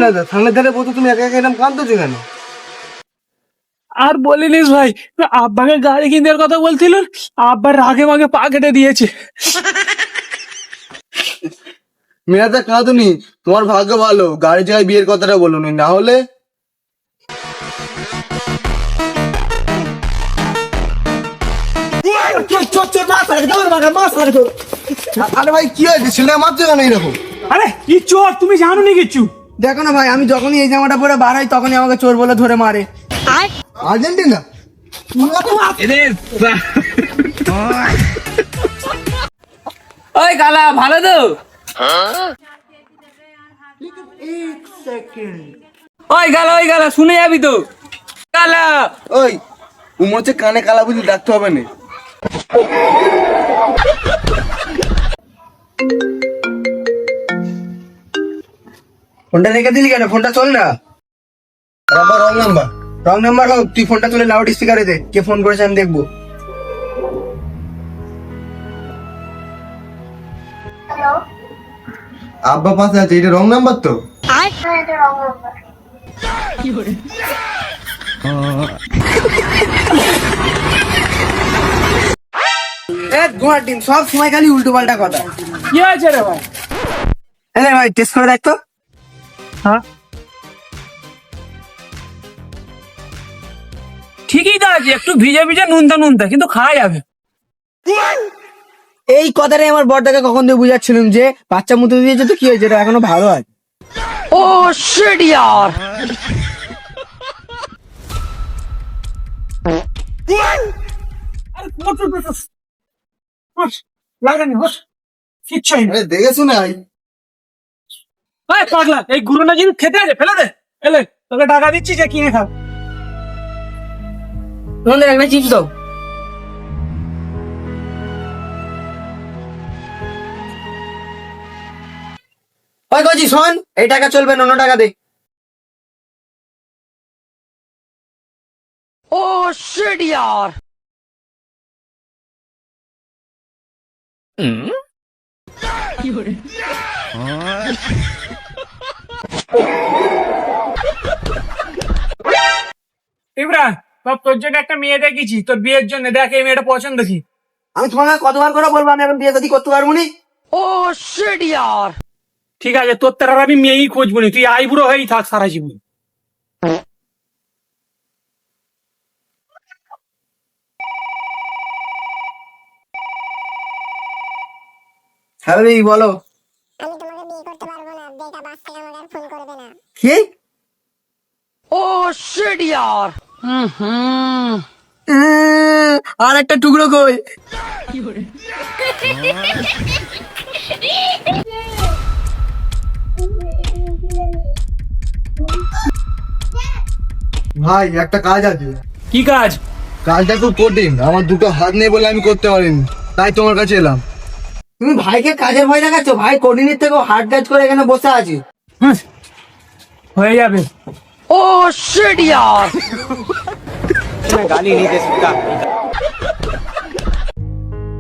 দাদা থানার ধারে বলতো তুমি একা একা এরকম কাঁদতেছো কেন? আর বলিনিস ভাই, আব্বাকে গাড়ি কিনে দেওয়ার কথা বলছিল, আব্বার রাগে মাগে পা কেটে দিয়েছে। মেয়েটা কাঁদুনি, তোমার ভাগ্য ভালো গাড়ি জায়গায় বিয়ের কথাটা বলুনি, না হলে। আরে ভাই কি হয়েছে, ছেলে মারছো কেন এইরকম? আরে কি চোর, তুমি জানো নি কিচ্ছু? দেখো না ভাই, আমি যখনই এই জামাটা পরে বার হয় তখনই আমাকে চোর বলে ধরে মারে। আর্জেন্টিনা ওই কালা ভালো তো? ওই গালা শুনে যাবি তো? কালা ওই উমর হচ্ছে কানে কালা বুঝি ডাকতে হবে না। ফোনটা রেখে দিলি কেন? ফোনটা চল না। রং নাম্বার হোক, তুই ফোনটা তুলে লাউড স্পিকারে দে, কে ফোন করেছে আমি দেখবো। আব্বা পাশে আছে, এটা রং নাম্বার তো? সব সময় খালি উল্টো পাল্টা কথা। কি হয়েছে রে ভাই? হ্যাঁ ভাই, টেস্ট করে দেখ তো। হ্যাঁ ঠিকই তো আছে, একটু ভিজে ভিজে নুনতা কিন্তু খাওয়া যাবে। এই কথাটাই আমার বড়টাকে কখন দিয়ে বুঝাচ্ছিলাম যে বাচ্চা মুতে দিয়েছে তো কি হয়েছে, এটা এখনো ভালো আছে। ও শিট यार লাগানি হোস কিচ্ছু আরে দেখে শুনে আই। পাগলা, এই গুরুনা জিনিস খেতে আছে, ফেলে দে। এলে তোকে টাকা দিচ্ছি, যে কিনে খাও। তোমাদের একটা চিপস দাও। ওই গজি শোন, এই টাকা চলবে না, অন্য টাকা দে। ও শিট यार ইমরান, তোর জন্য একটা মেয়ে দেখেছি, তোর বিয়ের জন্য। দেখ এই মেয়েটা পছন্দ কি। আমি তোমাকে কতবার করে বলবো আমি এখন বিয়ে শাদী করতে পারবো নি। ও শিট यार ঠিক আছে, তোর তার আমি মেয়েই খুঁজবো নি, তুই আইবুড়ো হয়েই থাক সারা জীবন। হ্যাঁ বেবি বলো। আমি তোমাকে বিয়ে করতে পারবো না, বেটা বাচ্চা আমাকে আর ফোন করবে না। কি? ও শিট यार আর একটা টুকরো কই? ভাই একটা কাজ আছে। কি কাজ? কাজটা খুব কঠিন, আমার দুটো হাত নেই বলে আমি করতে পারিনি, তাই তোমার কাছে এলাম। তুমি ভাইকে কাজের ভয় দেখাচ্ছ? ভাই কঠিনের থেকেও হার্ড কাজ করে এখানে বসে আছে। হয়ে যাবে। ও শিট यार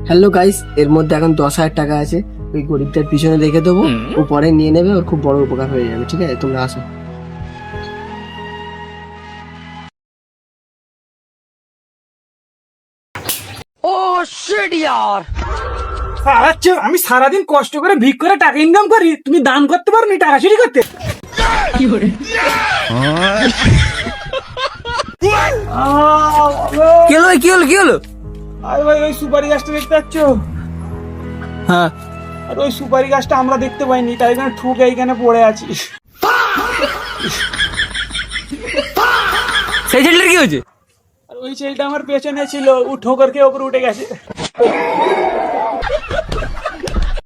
হ্যালো গাইস, এর মধ্যে এখন 10,000 টাকা আছে, ওই গরিবটার পিছনে রেখে দেবো, ও পরে নিয়ে নেবে, ওর খুব বড় উপকার হয়ে যাবে। ঠিক আছে, তোমরা আসো। ও শিট यार আচ্ছা, আমি সারাদিন কষ্ট করে ভিক করে টাকা ইনকাম করি, তুমি দান করতে পারো নি টাকা চুরি করতে? কি হলো আরে ভাই, ওই সুপারি গাছটা দেখতে পাচ্ছ? হ্যাঁ আর ওই সুপারি গাছটা আমরা দেখতে পাইনি, তাই জন্য ঠুকে এইখানে পড়ে আছি। সেই ছেলেটার কি হয়েছে? আর ওই ছেলেটা আমার পেছনে ছিল, ও ঠোকর খেয়ে ওপরে উঠে গেছে।